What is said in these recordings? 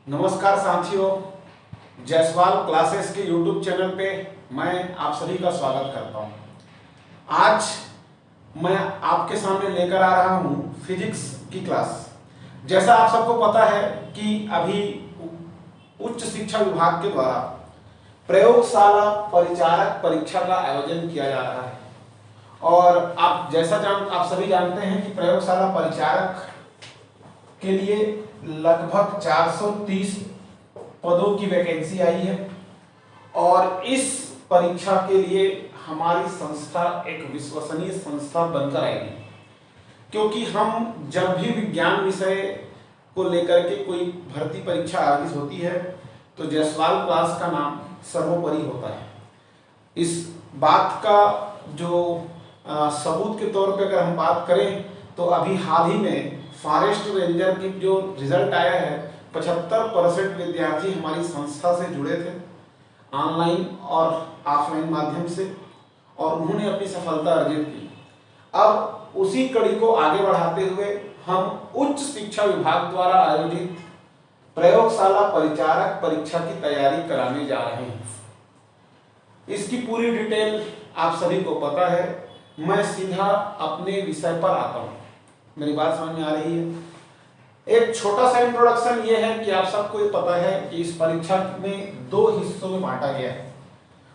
नमस्कार साथियों, जायसवाल क्लासेस के YouTube चैनल पे मैं आप सभी का स्वागत करता हूँ। आज मैं आपके सामने लेकर आ रहा हूँ फिजिक्स की क्लास। जैसा आप सबको पता है कि अभी उच्च शिक्षा विभाग के द्वारा प्रयोगशाला परिचारक परीक्षा का आयोजन किया जा रहा है और आप सभी जानते हैं कि प्रयोगशाला परिचारक के लिए लगभग 430 पदों की वैकेंसी आई है और इस परीक्षा के लिए हमारी संस्था एक विश्वसनीय संस्था बनकर आएगी, क्योंकि हम जब भी विज्ञान विषय को लेकर के कोई भर्ती परीक्षा आयोजित होती है तो जायसवाल क्लास का नाम सर्वोपरि होता है। इस बात का जो सबूत के तौर पे अगर हम बात करें तो अभी हाल ही में फॉरेस्ट रेंजर की जो रिजल्ट आया है 75% विद्यार्थी हमारी संस्था से जुड़े थे ऑनलाइन और ऑफलाइन माध्यम से और उन्होंने अपनी सफलता अर्जित की। अब उसी कड़ी को आगे बढ़ाते हुए हम उच्च शिक्षा विभाग द्वारा आयोजित प्रयोगशाला परिचारक परीक्षा की तैयारी कराने जा रहे हैं। इसकी पूरी डिटेल आप सभी को पता है। मैं सीधा अपने विषय पर आता हूँ। मेरी बात समझ में आ रही है? एक छोटा सा इंट्रोडक्शन ये है कि आप सबको ये पता है कि इस परीक्षा में 2 हिस्सों में बांटा गया है।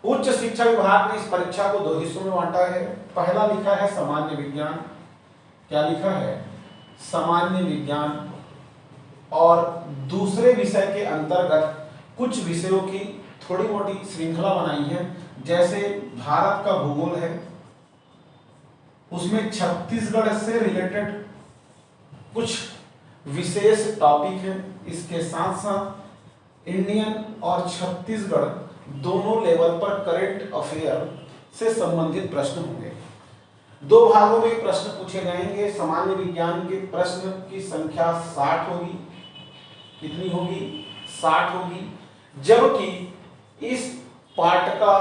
उच्च शिक्षा विभाग ने इस परीक्षा को 2 हिस्सों में बांटा है। पहला लिखा है सामान्य विज्ञान। क्या लिखा है? सामान्य विज्ञान। और दूसरे विषय के अंतर्गत कुछ विषयों की थोड़ी मोटी श्रृंखला बनाई है। जैसे भारत का भूगोल है, उसमें छत्तीसगढ़ से रिलेटेड कुछ विशेष टॉपिक हैं। इसके साथ साथ इंडियन और छत्तीसगढ़ दोनों लेवल पर करंट अफेयर से संबंधित प्रश्न होंगे। 2 भागों में प्रश्न पूछे जाएंगे। सामान्य विज्ञान के प्रश्न की संख्या 60 होगी। कितनी होगी? 60 होगी। जबकि इस पाठ का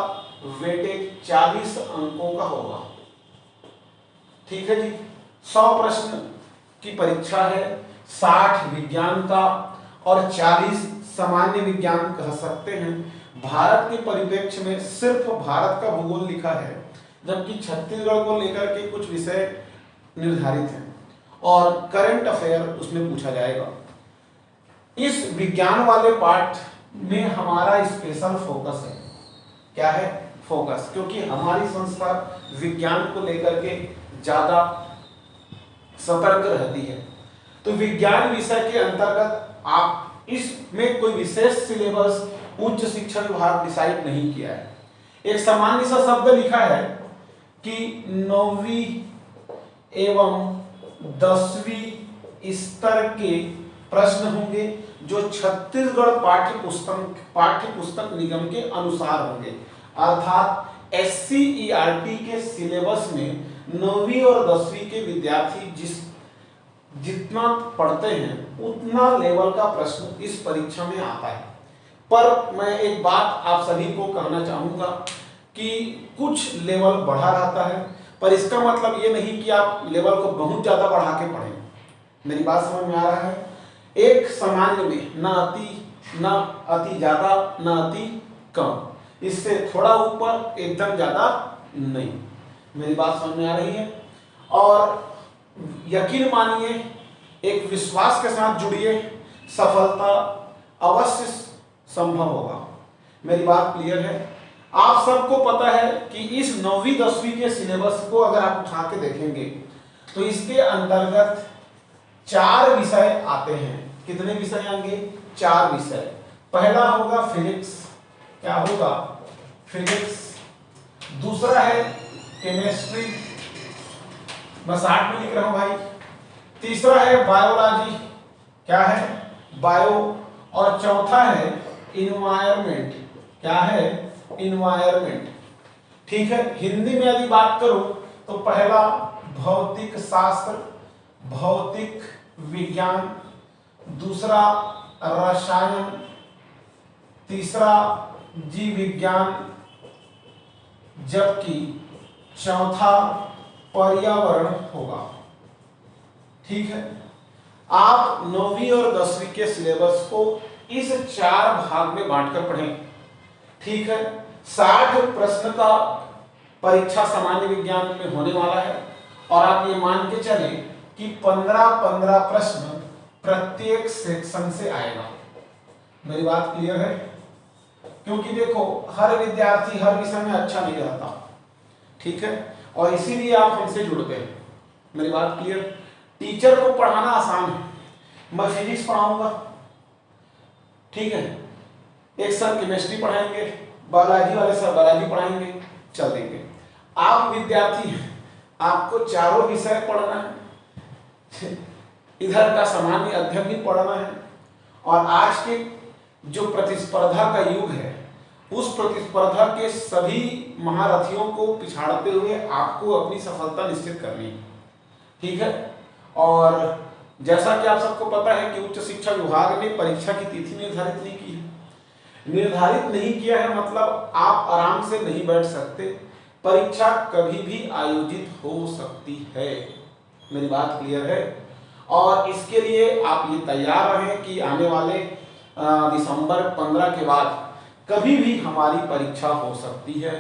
वेटेज 40 अंकों का होगा। ठीक है जी। 100 प्रश्न की परीक्षा है, 60 विज्ञान का और 40 सामान्य विज्ञान कह सकते हैं। भारत के परिप्रेक्ष्य में सिर्फ भारत का भूगोल लिखा है, जबकि छत्तीसगढ़ को लेकर के कुछ विषय निर्धारित हैं और करंट अफेयर उसमें पूछा जाएगा। इस विज्ञान वाले पाठ में हमारा स्पेशल फोकस है। क्या है? फोकस। क्योंकि हमारी संस्था विज्ञान को लेकर के ज्यादा सतर्क रहती है, तो विज्ञान विषय के अंतर्गत आप इसमें कोई विशेष सिलेबस उच्च शिक्षा विभाग डिसाइड नहीं किया है। एक सामान्य सा शब्द लिखा है कि 9वीं एवं 10वीं स्तर के प्रश्न होंगे जो छत्तीसगढ़ पाठ्य पुस्तक निगम के अनुसार होंगे। अर्थात SCERT के सिलेबस में 9वीं और 10वीं के विद्यार्थी जितना पढ़ते हैं उतना लेवल का प्रश्न इस परीक्षा में आता है। पर मैं एक बात आप सभी को कहना चाहूंगा कि कुछ लेवल बढ़ा रहता है, पर इसका मतलब ये नहीं कि आप लेवल को बहुत ज्यादा बढ़ा के पढ़ें। मेरी बात समझ में आ रहा है? एक सामान्य में ना अति ज्यादा ना अति कम, इससे थोड़ा ऊपर एकदम ज्यादा नहीं। मेरी बात समझ में आ रही है? और यकीन मानिए, एक विश्वास के साथ जुड़िए, सफलता अवश्य संभव होगा। मेरी बात क्लियर है? आप सबको पता है कि इस 9वीं 10वीं के सिलेबस को अगर आप उठा के देखेंगे तो इसके अंतर्गत 4 विषय आते हैं। कितने विषय आएंगे? 4 विषय। पहला होगा फिजिक्स। क्या होगा? फिजिक्स। दूसरा है केमिस्ट्री, मैं 60 में लिख रहा हूं भाई। तीसरा है बायोलॉजी। क्या है? बायो। और चौथा है इन्वायरमेंट। क्या है? इन्वायरमेंट। ठीक है। हिंदी में यदि बात करूं तो पहला भौतिक शास्त्र, भौतिक विज्ञान, दूसरा रसायन, तीसरा जीव विज्ञान, जबकि चौथा पर्यावरण होगा। ठीक है। आप 9वीं और 10वीं के सिलेबस को इस 4 भाग में बांटकर पढ़ें। ठीक है, 60 प्रश्न का परीक्षा सामान्य विज्ञान में होने वाला है और आप ये मान के चलें कि 15-15 प्रश्न प्रत्येक सेक्शन से आएगा। मेरी बात क्लियर है? क्योंकि देखो हर विद्यार्थी हर विषय में अच्छा नहीं रहता, ठीक है, और इसीलिए आप हमसे जुड़ गए। मेरी बात क्लियर? टीचर को पढ़ाना आसान है, मैं फिजिक्स पढ़ाऊंगा, ठीक है, एक सर केमिस्ट्री पढ़ाएंगे, बायोलॉजी वाले सर बायोलॉजी पढ़ाएंगे, चल देंगे। आप विद्यार्थी हैं, आपको चारों विषय पढ़ना है, इधर का सामान्य अध्ययन भी पढ़ना है, और आज के जो प्रतिस्पर्धा का युग है उस प्रतिस्पर्धा के सभी महारथियों को पिछाड़ते हुए आपको अपनी सफलता निश्चित करनी है, ठीक है। और जैसा कि आप सबको पता है कि उच्च शिक्षा विभाग ने परीक्षा की तिथि निर्धारित नहीं की है। निर्धारित नहीं किया है मतलब आप आराम से नहीं बैठ सकते, परीक्षा कभी भी आयोजित हो सकती है। मेरी बात क्लियर है? और इसके लिए आप ये तैयार रहें कि आने वाले दिसंबर 15 के बाद कभी भी हमारी परीक्षा हो सकती है।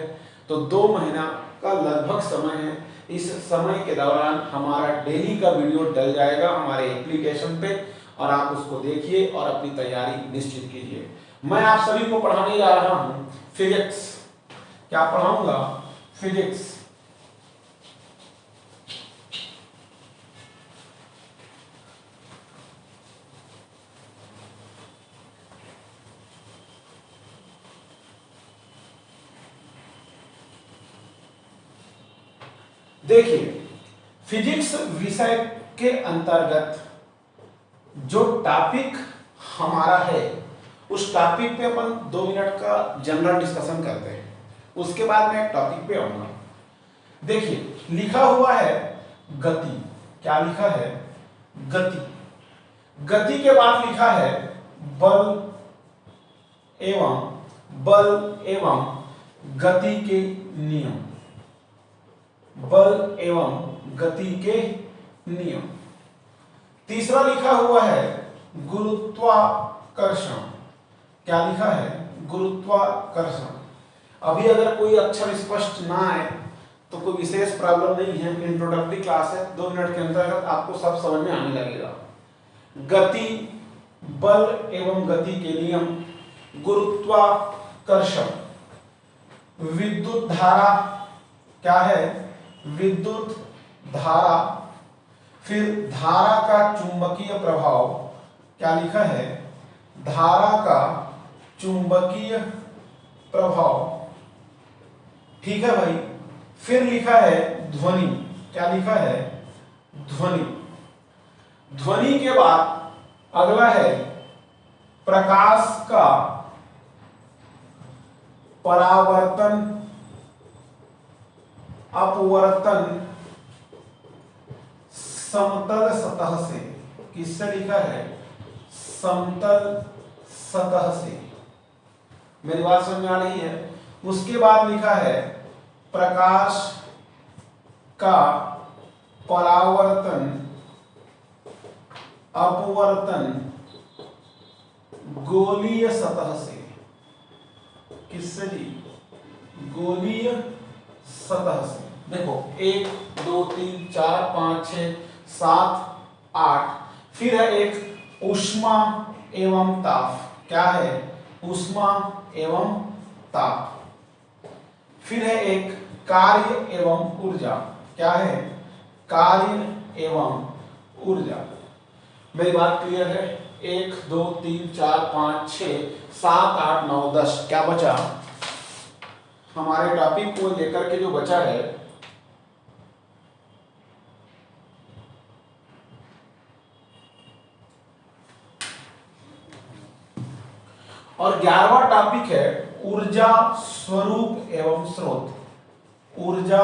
तो 2 महीना का लगभग समय है। इस समय के दौरान हमारा डेली का वीडियो डल जाएगा हमारे एप्लीकेशन पे और आप उसको देखिए और अपनी तैयारी निश्चित कीजिए। मैं आप सभी को पढ़ाने जा रहा हूं फिजिक्स। क्या पढ़ाऊंगा? फिजिक्स। देखिए, फिजिक्स विषय के अंतर्गत जो टॉपिक हमारा है उस टॉपिक पे अपन 2 मिनट का जनरल डिस्कशन करते हैं, उसके बाद मैं एक टॉपिक पे आऊंगा। देखिए, लिखा हुआ है गति। क्या लिखा है? गति। गति के बाद लिखा है बल एवं गति के नियम। बल एवं गति के नियम। तीसरा लिखा हुआ है गुरुत्वाकर्षण। क्या लिखा है? गुरुत्वाकर्षण। अभी अगर कोई अक्षर स्पष्ट ना आए तो कोई विशेष प्रॉब्लम नहीं है, इंट्रोडक्टरी क्लास है, 2 मिनट के अंतर्गत आपको सब समझ में आने लगेगा। गति, बल एवं गति के नियम, गुरुत्वाकर्षण, विद्युत धारा। क्या है? विद्युत धारा। फिर धारा का चुंबकीय प्रभाव। क्या लिखा है? धारा का चुंबकीय प्रभाव। ठीक है भाई। फिर लिखा है ध्वनि। क्या लिखा है? ध्वनि। ध्वनि के बाद अगला है प्रकाश का परावर्तन, अपवर्तन समतल सतह से। किससे लिखा है? समतल सतह से। मेरी बात समझ में आ रही है? उसके बाद लिखा है प्रकाश का परावर्तन, अपवर्तन गोलीय सतह से। किससे जी? गोलीय सतह से। देखो 1 2 3 4 5 6 7 8। फिर है एक ऊष्मा एवं ताप। क्या है? ऊष्मा एवं ताप। फिर है एक कार्य एवं ऊर्जा। क्या है? कार्य एवं ऊर्जा। मेरी बात क्लियर है? 1 2 3 4 5 6 7 8 9 10। क्या बचा? हमारे टॉपिक को लेकर के जो बचा है और 11वां टॉपिक है ऊर्जा स्वरूप एवं स्रोत। ऊर्जा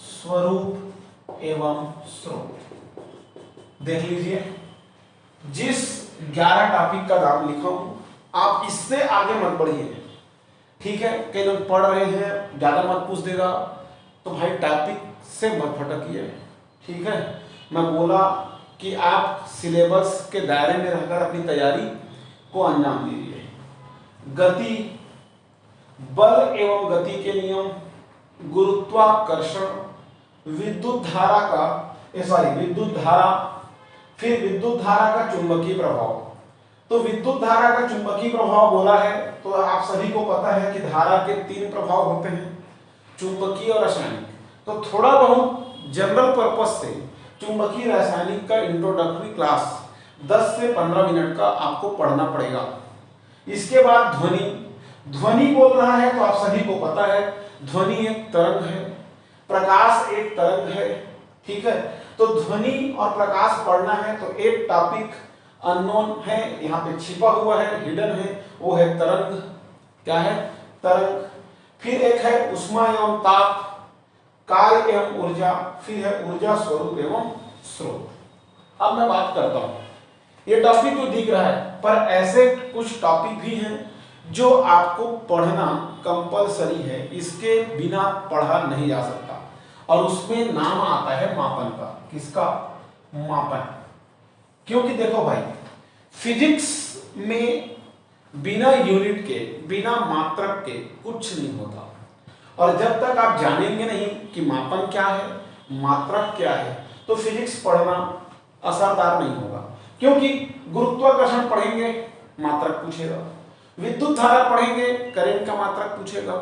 स्वरूप एवं स्रोत। देख लीजिए, जिस 11 टॉपिक का नाम लिखा हूं आप इससे आगे मत बढ़िए, ठीक है। कई लोग पढ़ रहे हैं, ज्यादा मत पूछ देगा तो भाई टॉपिक से मत भटकिए, ठीक है। मैं बोला कि आप सिलेबस के दायरे में रहकर अपनी तैयारी को अंजाम दीजिए। गति, बल एवं गति के नियम, गुरुत्वाकर्षण, विद्युत धारा का विद्युत धारा, फिर विद्युत धारा का चुंबकीय प्रभाव। तो विद्युत धारा का चुंबकीय प्रभाव बोला है तो आप सभी को पता है कि धारा के 3 प्रभाव होते हैं, चुंबकीय और रासायनिक। तो थोड़ा बहुत जनरल पर्पस से चुंबकीय रासायनिक का इंट्रोडक्टरी क्लास 10 से 15 मिनट का आपको पढ़ना पड़ेगा। इसके बाद ध्वनि, ध्वनि बोल रहा है तो आप सभी को पता है ध्वनि एक तरंग है, प्रकाश एक तरंग है, ठीक है। तो ध्वनि और प्रकाश पढ़ना है तो एक टॉपिक अननोन है, यहाँ पे छिपा हुआ है, हिडन है, वो है तरंग। क्या है? तरंग। फिर एक है उष्मा एवं ताप, कार्य एवं ऊर्जा, फिर है ऊर्जा स्वरूप एवं स्रोत। अब मैं बात करता हूं, ये टॉपिक तो दिख रहा है पर ऐसे कुछ टॉपिक भी हैं जो आपको पढ़ना कंपलसरी है, इसके बिना पढ़ा नहीं जा सकता। और उसमें नाम आता है मापन का। किसका? मापन। क्योंकि देखो भाई, फिजिक्स में बिना यूनिट के, बिना मात्रक के कुछ नहीं होता। और जब तक आप जानेंगे नहीं कि मापन क्या है, मात्रक क्या है, तो फिजिक्स पढ़ना असरदार नहीं होगा। क्योंकि गुरुत्वाकर्षण पढ़ेंगे, मात्रक पूछेगा, विद्युत धारा पढ़ेंगे, करंट का मात्रक पूछेगा,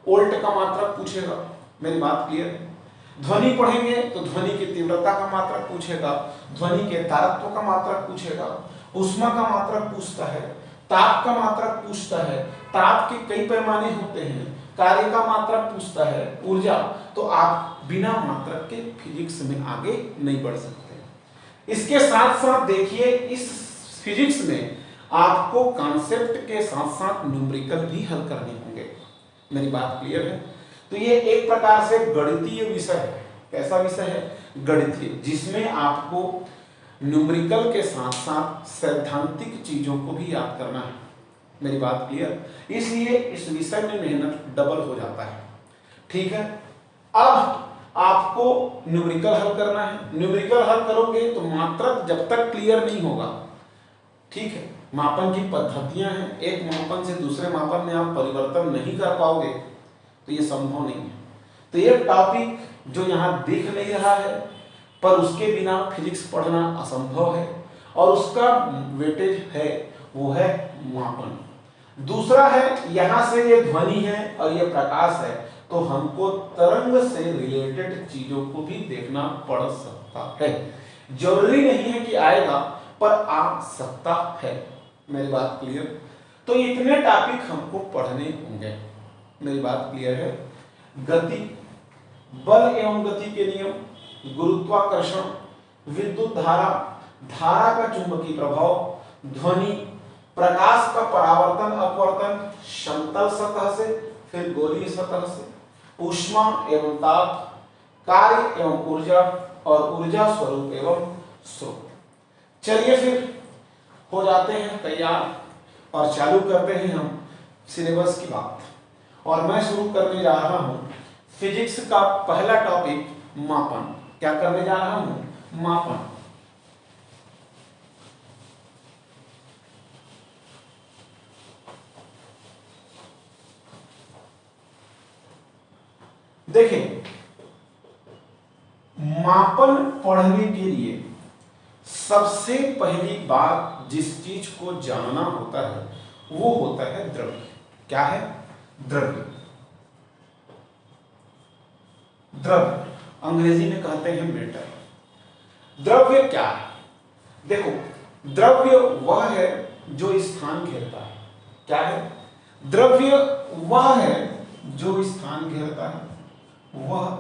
वोल्ट का मात्रक पूछेगा। मेरी बात क्लियर है? ध्वनि पढ़ेंगे तो ध्वनि की तीव्रता का मात्रक पूछेगा, ध्वनि के तारत्व का मात्रक पूछेगा, उष्मा का मात्रक पूछता है, ताप का मात्रक पूछता है, ताप के कई पैमाने होते हैं, कार्य का मात्रक पूछता है, ऊर्जा। तो आप बिना मात्रक के फिजिक्स में आगे नहीं बढ़ सकते। इसके साथ साथ देखिए, इस फिजिक्स में आपको कॉन्सेप्ट के साथ साथ न्यूमेरिकल भी हल करने होंगे। मेरी बात क्लियर है? तो ये एक प्रकार से गणितीय विषय है। कैसा विषय है? गणितीय, जिसमें आपको न्यूमेरिकल के साथ साथ सैद्धांतिक चीजों को भी याद करना है। मेरी बात क्लियर? इसलिए इस विषय में मेहनत डबल हो जाता है, ठीक है। अब आपको न्यूमेरिकल हल करना है। न्यूमेरिकल हल करोगे तो मात्रक जब तक क्लियर नहीं होगा, ठीक है, मापन की पद्धतियां हैं, एक मापन से दूसरे मापन में आप परिवर्तन नहीं कर पाओगे तो ये संभव नहीं है। तो ये टॉपिक जो यहाँ दिख नहीं रहा है, पर उसके बिना फिजिक्स पढ़ना असंभव है, और उसका वेटेज है, वो है मापन। दूसरा है, यहाँ से ये ध्वनि है और ये प्रकाश है, तो हमको तरंग से रिलेटेड चीजों को भी देखना पड़ सकता है। जरूरी नहीं है कि आएगा, पर आ सकता है। मेरी बात क्लियर? तो इतने टॉपिक हमको पढ़ने होंगे। मेरी बात क्लियर है? गति, बल एवं गति के नियम, गुरुत्वाकर्षण, विद्युत धारा, धारा का चुंबकीय प्रभाव, ध्वनि, प्रकाश का परावर्तन अपवर्तन, समतल सतह से फिर गोलीय सतह से, ऊष्मा एवं ताप, कार्य एवं ऊर्जा, और ऊर्जा स्वरूप एवं स्रोत। चलिए फिर हो जाते हैं तैयार और चालू करते हैं हम सिलेबस की बात। और मैं शुरू करने जा रहा हूं फिजिक्स का पहला टॉपिक, मापन। क्या करने जा रहा हूं? मापन। देखें, मापन पढ़ने के लिए सबसे पहली बात जिस चीज को जानना होता है वो होता है द्रव्य। क्या है? द्रव्य। द्रव्य अंग्रेजी में कहते हैं मैटर। द्रव्य क्या है? देखो, द्रव्य वह है जो स्थान घेरता है। क्या है? द्रव्य वह है जो स्थान घेरता है, वह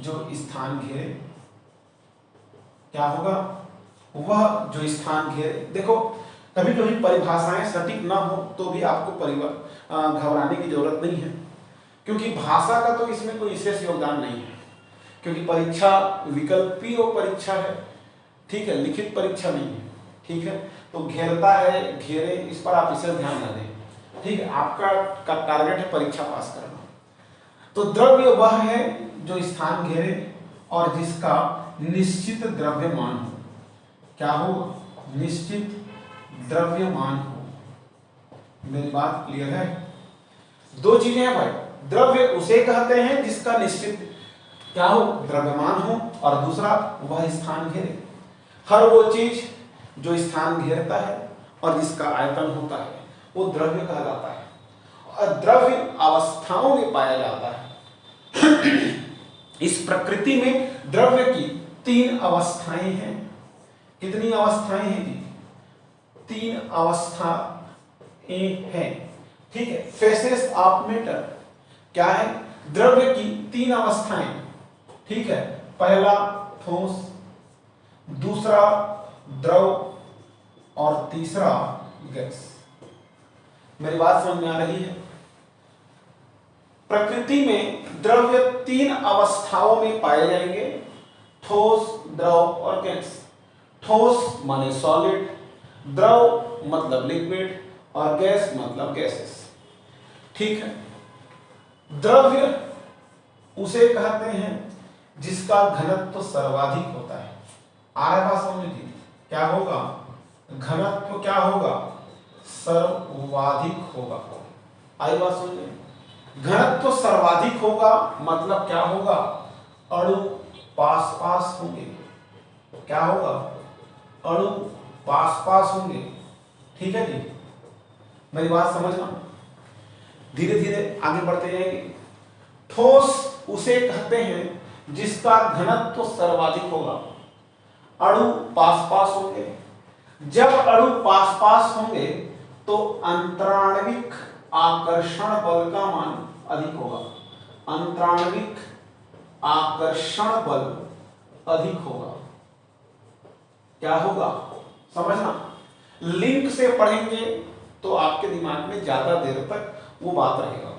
जो स्थान घेरे। क्या होगा? वह जो स्थान घेरे। देखो, कभी कभी परिभाषाएं सटीक ना हो तो भी आपको घबराने की जरूरत नहीं है, क्योंकि भाषा का तो इसमें कोई विशेष योगदान नहीं है, क्योंकि परीक्षा विकल्पीय परीक्षा है, ठीक है, लिखित परीक्षा नहीं है, ठीक है। तो घेरता है, घेरे, इस पर आप विशेष ध्यान न दें, ठीक है। आपका टारगेट है परीक्षा पास करना। तो द्रव्य वह है जो स्थान घेरे और जिसका निश्चित द्रव्यमान हो। क्या हो? निश्चित द्रव्यमान हो। मेरी बात क्लियर है? दो चीजें हैं भाई, द्रव्य उसे कहते हैं जिसका निश्चित क्या हो, द्रव्यमान हो, और दूसरा वह स्थान घेरे। हर वो चीज जो स्थान घेरता है और जिसका आयतन होता है वो द्रव्य कहलाता है, और द्रव्य अवस्थाओं में पाया जाता है। इस प्रकृति में द्रव्य की तीन अवस्थाएं हैं। कितनी अवस्थाएं हैं जी? तीन अवस्थाएं हैं, ठीक है। फेसेस ऑफ मैटर क्या है? द्रव्य की तीन अवस्थाएं, ठीक है। पहला ठोस, दूसरा द्रव, और तीसरा गैस। मेरी बात समझ में आ रही है? प्रकृति में द्रव्य तीन अवस्थाओं में पाए जाएंगे, ठोस, द्रव और गैस। ठोस माने सॉलिड, द्रव मतलब लिक्विड, और गैस मतलब गैसेस, ठीक है। द्रव्य उसे कहते हैं जिसका घनत्व सर्वाधिक होता है। आ रहा है बात समझ में? क्या होगा? घनत्व क्या होगा? सर्वाधिक होगा। आई बात समझ में? घनत्व सर्वाधिक होगा मतलब क्या होगा? अणु पास पास होंगे। क्या होगा? अणु पास पास होंगे, ठीक है जी। मेरी बात समझना, धीरे धीरे आगे बढ़ते जाएंगे। ठोस उसे कहते हैं जिसका घनत्व सर्वाधिक होगा, अणु पास पास होंगे। जब अणु पास पास होंगे तो अंतराण्विक आकर्षण बल का मान अधिक होगा। अंतराण्विक आकर्षण बल अधिक होगा। क्या होगा? समझना, लिंक से पढ़ेंगे तो आपके दिमाग में ज्यादा देर तक वो बात रहेगा।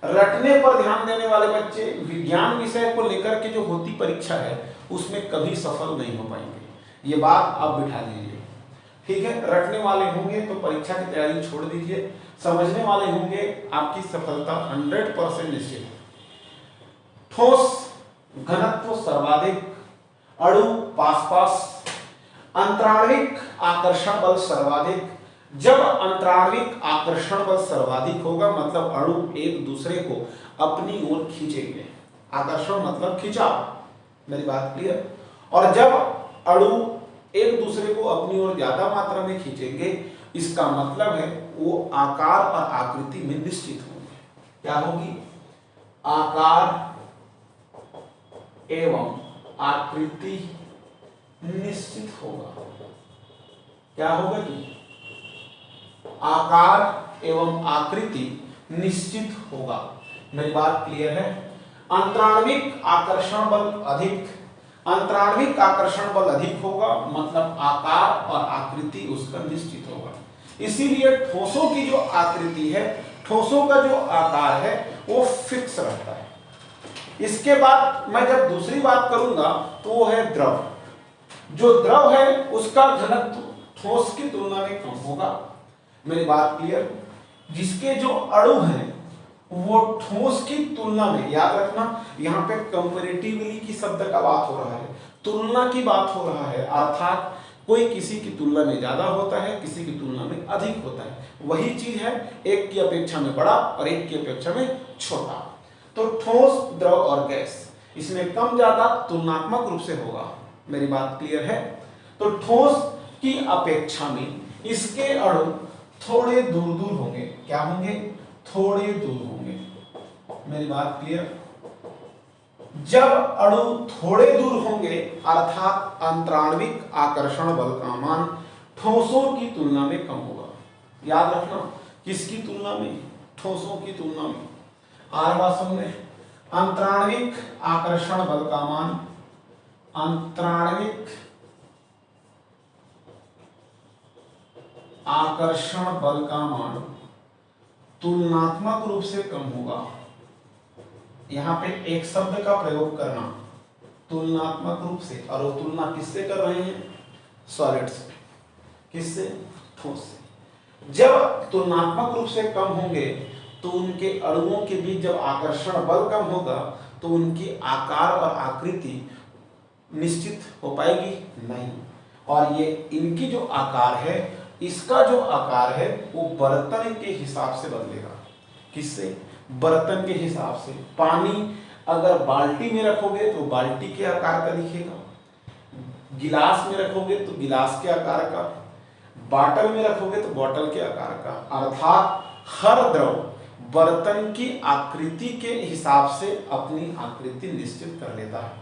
रटने पर ध्यान देने वाले बच्चे विज्ञान विषय को लेकर के जो होती परीक्षा है उसमें कभी सफल नहीं हो पाएंगे। ये बात आप बिठा लीजिए, ठीक है। रटने वाले होंगे तो परीक्षा की तैयारी छोड़ दीजिए, समझने वाले होंगे आपकी सफलता 100% निश्चित है। ठोस घनत्व सर्वाधिक, अणु पास पास, अंतराण्विक आकर्षण बल सर्वाधिक। जब अंतराण्विक आकर्षण बल सर्वाधिक होगा मतलब अणु एक दूसरे को अपनी ओर खींचेंगे। आकर्षण मतलब खिंचाव, मेरी बात क्लियर? और जब अणु एक दूसरे को अपनी ओर ज्यादा मात्रा में खींचेंगे इसका मतलब है वो आकार और आकृति में निश्चित होंगे। क्या होगी? आकार एवं आकृति निश्चित होगा। क्या होगा जी? आकार एवं आकृति निश्चित होगा। मेरी बात क्लियर है? अंतराण्विक आकर्षण बल अधिक, अंतराण्विक आकर्षण बल अधिक होगा मतलब आकार और आकृति उसका निश्चित होगा। इसीलिए ठोसों की जो आकृति है, ठोसों का जो आकार है वो फिक्स रहता है। इसके बाद मैं जब दूसरी बात करूंगा तो वो है द्रव। जो द्रव है उसका घनत्व ठोस की तुलना में कम होगा। मेरी बात क्लियर? जिसके जो अणु हैं वो ठोस की तुलना में, याद रखना यहाँ पे कंपैरेटिवली की शब्द का बात हो रहा है, तुलना की बात हो रहा है, अर्थात कोई किसी की तुलना में ज्यादा होता है, किसी की तुलना में अधिक होता है। वही चीज है, एक की अपेक्षा में बड़ा और एक की अपेक्षा में छोटा। तो ठोस, द्रव और गैस इसमें कम ज्यादा तुलनात्मक रूप से होगा। मेरी बात क्लियर है? तो ठोस की अपेक्षा में इसके अणु थोड़े दूर दूर होंगे। क्या होंगे? थोड़े दूर होंगे। मेरी बात क्लियर? जब अणु थोड़े दूर होंगे अर्थात अंतराण्विक आकर्षण बल का मान ठोसों की तुलना में कम होगा। याद रखना, किसकी तुलना में? ठोसों की तुलना में। बात समझ में? अंतराण्विक आकर्षण बल का मान, अंतराण्विक आकर्षण बल का मान तुलनात्मक रूप से कम होगा। यहां पे एक शब्द का प्रयोग करना, तुलनात्मक रूप से, और वो तुलना किससे कर रहे हैं? सॉलिड से। किससे? ठोस से। जब तुलनात्मक रूप से कम होंगे तो उनके अणुओं के बीच जब आकर्षण बल कम होगा तो उनकी आकार और आकृति निश्चित हो पाएगी नहीं। और ये इनकी जो आकार है इसका जो आकार है वो बर्तन के हिसाब से बदलेगा। किससे? बर्तन के हिसाब से। पानी अगर बाल्टी में रखोगे तो बाल्टी के आकार का दिखेगा, गिलास में रखोगे तो गिलास के आकार का, बॉटल में रखोगे तो बॉटल के आकार का। अर्थात हर द्रव बर्तन की आकृति के हिसाब से अपनी आकृति निश्चित कर लेता है।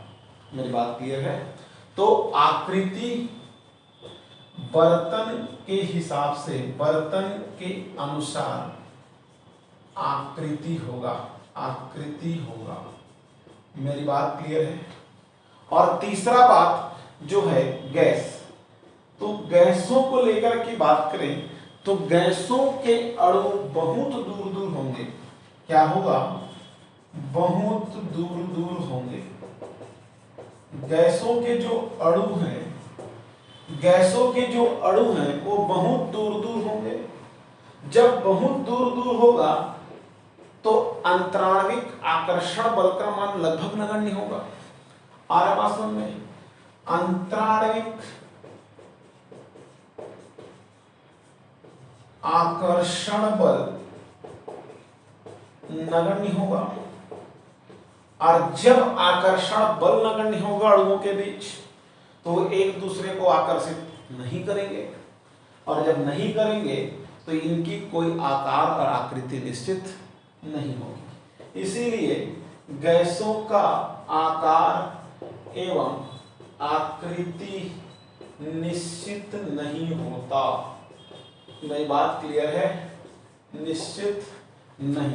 मेरी बात क्लियर है? तो आकृति बर्तन के हिसाब से, बर्तन के अनुसार आकृति होगा, आकृति होगा। मेरी बात क्लियर है? और तीसरा बात जो है गैस, तो गैसों को लेकर के बात करें तो गैसों के अणु बहुत दूर दूर होंगे। क्या होगा? बहुत दूर दूर होंगे। गैसों के जो अणु हैं, गैसों के जो अणु हैं वो बहुत दूर दूर होंगे। जब बहुत दूर दूर होगा तो अंतराणविक आकर्षण बल का मान लगभग नगण्य होगा। आराम में अंतराणविक आकर्षण बल नगण्य होगा। और जब आकर्षण बल नगण्य होगा अणुओं के बीच तो एक दूसरे को आकर्षित नहीं करेंगे, और जब नहीं करेंगे तो इनकी कोई आकार और आकृति निश्चित नहीं होगी। इसीलिए गैसों का आकार एवं आकृति निश्चित नहीं होता। मेरी बात क्लियर है? निश्चित नहीं।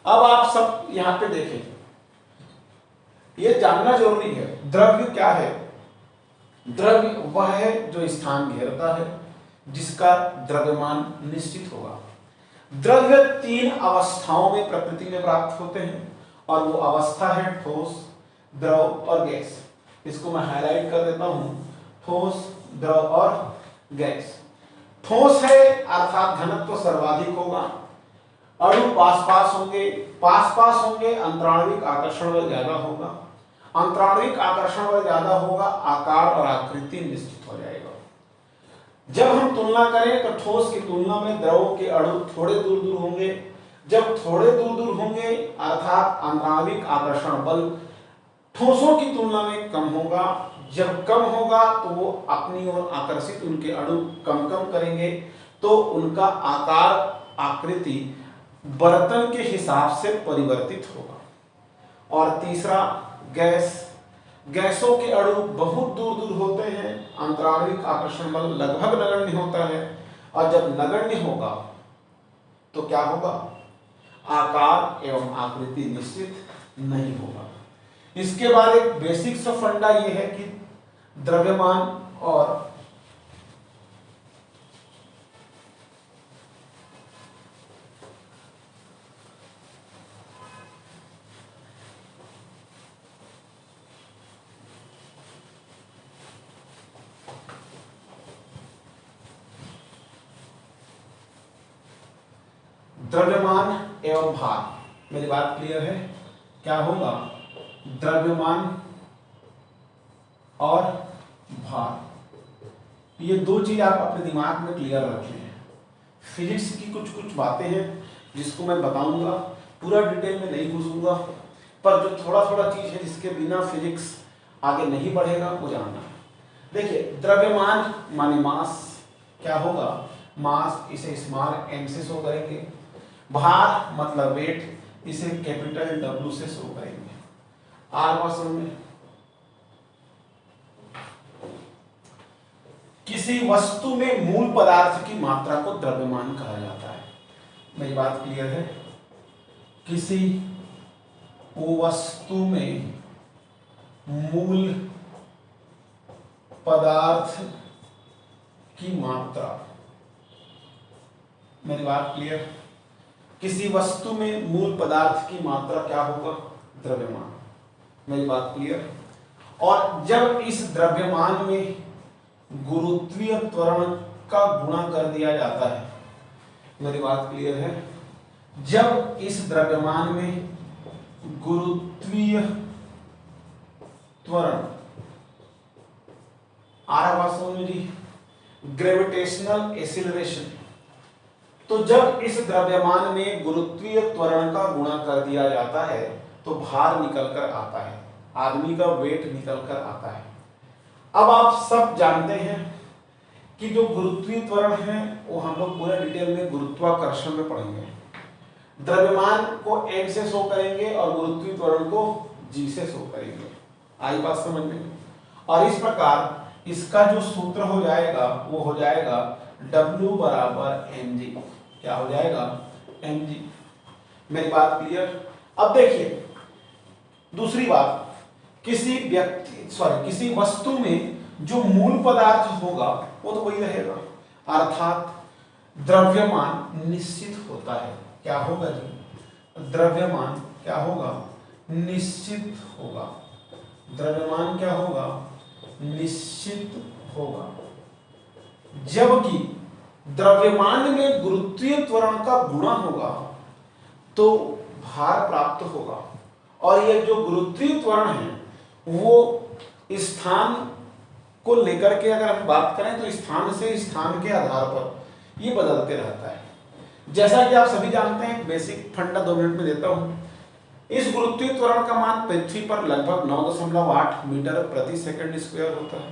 अब आप सब यहां पे देखें, यह जानना जरूरी है, द्रव्य क्या है? द्रव्य वह है जो स्थान घेरता है, जिसका द्रव्यमान निश्चित होगा। द्रव्य तीन अवस्थाओं में प्रकृति में प्राप्त होते हैं, और वो अवस्था है ठोस, द्रव और गैस। इसको मैं हाईलाइट कर देता हूं, ठोस, द्रव और गैस। ठोस है अर्थात घनत्व सर्वाधिक होगा, अणु पास पास होंगे, अंतराणविक आकर्षण बल ज्यादा होगा, अंतराणविक आकर्षण बल ज्यादा होगा, आकार और आकृति निश्चित हो जाएगा। जब हम तुलना करें तो ठोस की तुलना में द्रवों के अणु थोड़े दूर दूर होंगे। जब थोड़े दूर दूर होंगे अर्थात अंतराणविक आकर्षण बल ठोसों की तुलना में कम होगा। जब कम होगा तो वो अपनी ओर आकर्षित उनके अणु कम कम करेंगे, तो उनका आकार आकृति बर्तन के हिसाब से परिवर्तित होगा। और तीसरा गैस, गैसों के अणु बहुत दूर दूर होते हैं, अंतराणविक आकर्षण बल लगभग नगण्य होता है, और जब नगण्य होगा तो क्या होगा? आकार एवं आकृति निश्चित नहीं होगा। इसके बाद एक बेसिक सा फंडा यह है कि द्रव्यमान और द्रव्यमान एवं भार। मेरी बात क्लियर है? क्या होगा? द्रव्यमान और भार, ये दो चीज आप अपने दिमाग में क्लियर रखें। फिजिक्स की कुछ कुछ बातें हैं जिसको मैं बताऊंगा, पूरा डिटेल में नहीं घुसूंगा, पर जो थोड़ा थोड़ा चीज है जिसके बिना फिजिक्स आगे नहीं बढ़ेगा वो जानना है। देखिए, द्रव्यमान माने मास, क्या होगा? मास, इसे स्मॉल m से शो करेंगे। भार मतलब वेट, इसे कैपिटल W से शो करेंगे। आर में किसी वस्तु में मूल पदार्थ की मात्रा को द्रव्यमान कहा जाता है। मेरी बात क्लियर है? किसी वस्तु में मूल पदार्थ की मात्रा, मेरी बात क्लियर? किसी वस्तु में मूल पदार्थ की मात्रा क्या होगा? द्रव्यमान। मेरी बात क्लियर? और जब इस द्रव्यमान में गुरुत्वीय त्वरण का गुणा कर दिया जाता है, मेरी बात क्लियर है? जब इस द्रव्यमान में गुरुत्वीय त्वरण, आ रहा बात समझ में जी? Gravitational acceleration. तो जब इस द्रव्यमान में गुरुत्वीय त्वरण का गुणा कर दिया जाता है तो भार निकल कर आता है, आदमी का वेट निकल कर आता है। अब आप सब जानते हैं कि जो गुरुत्वीय त्वरण है वो हम लोग पूरे डिटेल में गुरुत्वाकर्षण में पढ़ेंगे। द्रव्यमान को m से शो करेंगे और गुरुत्वीय त्वरण को g से शो करेंगे। आई बात समझ में? और इस प्रकार इसका जो सूत्र हो जाएगा वो हो जाएगा W बराबर mg। क्या हो जाएगा? mg। मेरी बात क्लियर? अब देखिए दूसरी बात, किसी वस्तु में जो मूल पदार्थ होगा वो तो वही रहेगा, अर्थात द्रव्यमान निश्चित होता है। क्या होगा जी? द्रव्यमान क्या होगा? निश्चित होगा। द्रव्यमान क्या होगा? निश्चित होगा। जबकि द्रव्यमान में गुरुत्वीय त्वरण का गुणा होगा तो भार प्राप्त होगा। और ये जो गुरुत्वीय त्वरण है वो स्थान को लेकर के अगर हम बात करें तो स्थान से स्थान के आधार पर ये बदलते रहता है। जैसा कि आप सभी जानते हैं, बेसिक फंडा 2 मिनट में देता हूं। इस गुरुत्वीय त्वरण का मान पृथ्वी पर लगभग 9.8 मीटर प्रति सेकंड स्क्वायर होता है।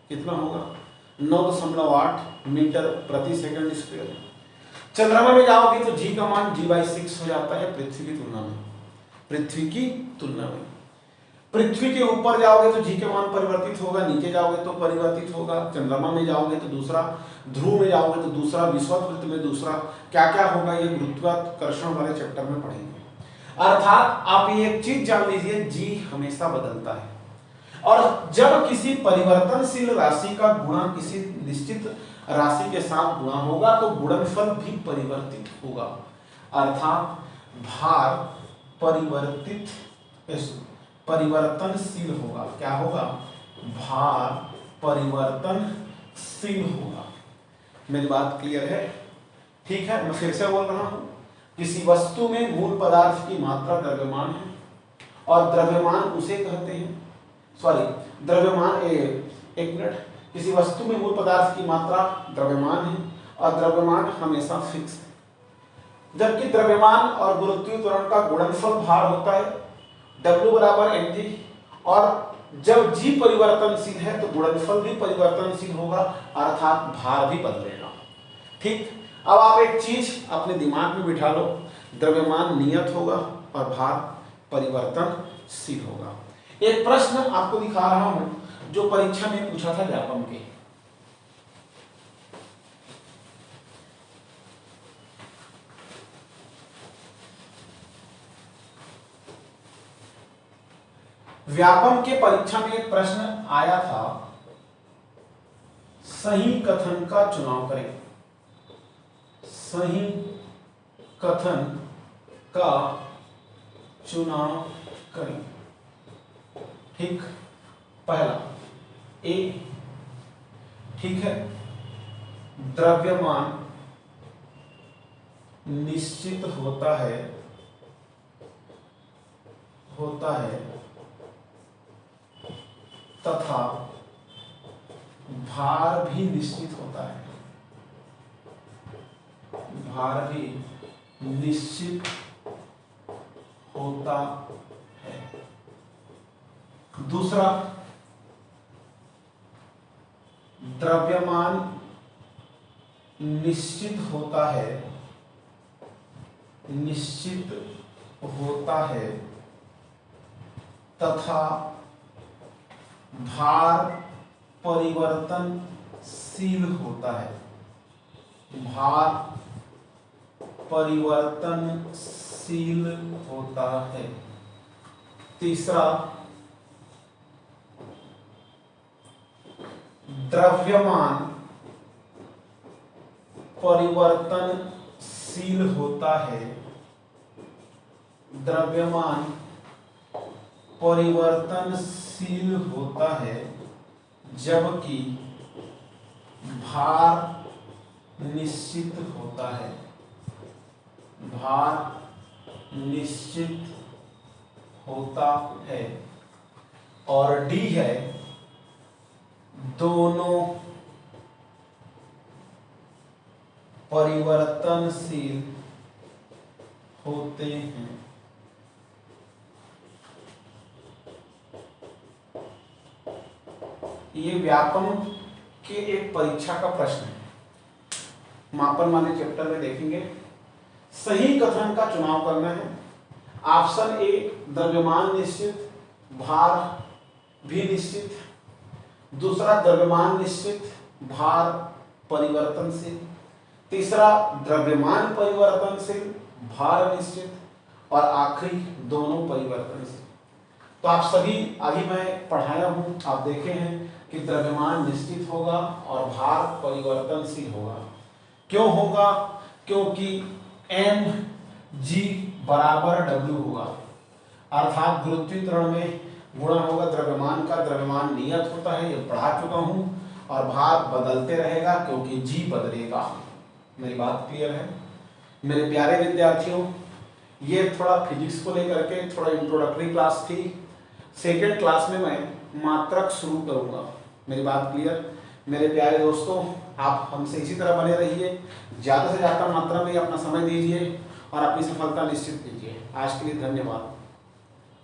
कितना होगा? 9.8 मीटर प्रति सेकंड स्क्वायर। चंद्रमा में जाओगे तो जी का मान g/6 हो जाता है पृथ्वी की तुलना में। पृथ्वी की तुलना में पृथ्वी के ऊपर जाओगे तो जी के मान परिवर्तित होगा, नीचे जाओगे तो परिवर्तित होगा, चंद्रमा में जाओगे तो दूसरा, ध्रुव में जाओगे तो दूसरा, विषुववृत्त में दूसरा, क्या क्या होगा ये गुरुत्वाकर्षण वाले चैप्टर में पढ़ेंगे। अर्थात आप ये एक चीज जान लीजिए, जी हमेशा बदलता है। और जब किसी परिवर्तनशील राशि का गुणा किसी निश्चित राशि के साथ गुणा होगा तो गुणनफल भी परिवर्तित होगा, अर्थात भार परिवर्तनशील होगा। क्या होगा? भार परिवर्तनशील होगा। मेरी बात क्लियर है? ठीक है, मैं फिर से बोल रहा हूं, किसी वस्तु में मूल पदार्थ की मात्रा द्रव्यमान है और द्रव्यमान उसे कहते हैं, एक मिनट, किसी वस्तु में मूल पदार्थ की मात्रा द्रव्यमान है और द्रव्यमान हमेशा फिक्स है। जबकि द्रव्यमान और गुरुत्वीय त्वरण का गुणनफल भार होता है W बराबर mg, और जब g परिवर्तनशील है तो गुणनफल भी परिवर्तनशील होगा, अर्थात भार भी बदलेगा। ठीक, अब आप एक चीज अपने दिमाग में बिठा लो, द्रव्यमान नियत होगा और भार परिवर्तनशील होगा। एक प्रश्न आपको दिखा रहा हूं जो परीक्षा में पूछा था व्यापम के। व्यापम के परीक्षा में एक प्रश्न आया था, सही कथन का चुनाव करें। सही कथन का चुनाव करें। ठीक, पहला ए, ठीक है, द्रव्यमान निश्चित होता है तथा भार भी निश्चित होता है। भार भी निश्चित होता है। दूसरा, द्रव्यमान निश्चित होता है तथा भार परिवर्तनशील होता है। भार परिवर्तनशील होता है। तीसरा, द्रव्यमान परिवर्तनशील होता है। द्रव्यमान परिवर्तनशील होता है जबकि भार निश्चित होता है। भार निश्चित होता है। और डी है, दोनों परिवर्तनशील होते हैं। ये व्यापम के एक परीक्षा का प्रश्न है, मापन वाले चैप्टर में देखेंगे। सही कथन का चुनाव करना है। ऑप्शन ए द्रव्यमान निश्चित, भार भी निश्चित। दूसरा द्रव्यमान निश्चित, भार परिवर्तनशील। तीसरा द्रव्यमान परिवर्तनशील, भार निश्चित। और आखिरी दोनों परिवर्तनशील। तो आप सभी अभी मैं पढ़ाया हूं, आप देखे हैं कि द्रव्यमान निश्चित होगा और भार परिवर्तनशील होगा। क्यों होगा? क्योंकि mg बराबर w होगा, अर्थात गुरुत्वीय त्वरण में गुणा होगा द्रव्यमान का। द्रव्यमान नियत होता है, ये पढ़ा चुका हूं। और भार बदलते रहेगा क्योंकि g बदलेगा। मेरी बात क्लियर है मेरे प्यारे विद्यार्थियों? ये थोड़ा फिजिक्स को लेकर के थोड़ा इंट्रोडक्टरी क्लास थी। सेकेंड क्लास में मैं मात्रक शुरू करूंगा। मेरी बात क्लियर? मेरे प्यारे दोस्तों, आप हमसे इसी तरह बने रहिए, ज़्यादा से ज़्यादा मात्रा में अपना समय दीजिए और अपनी सफलता निश्चित कीजिए। आज के लिए धन्यवाद।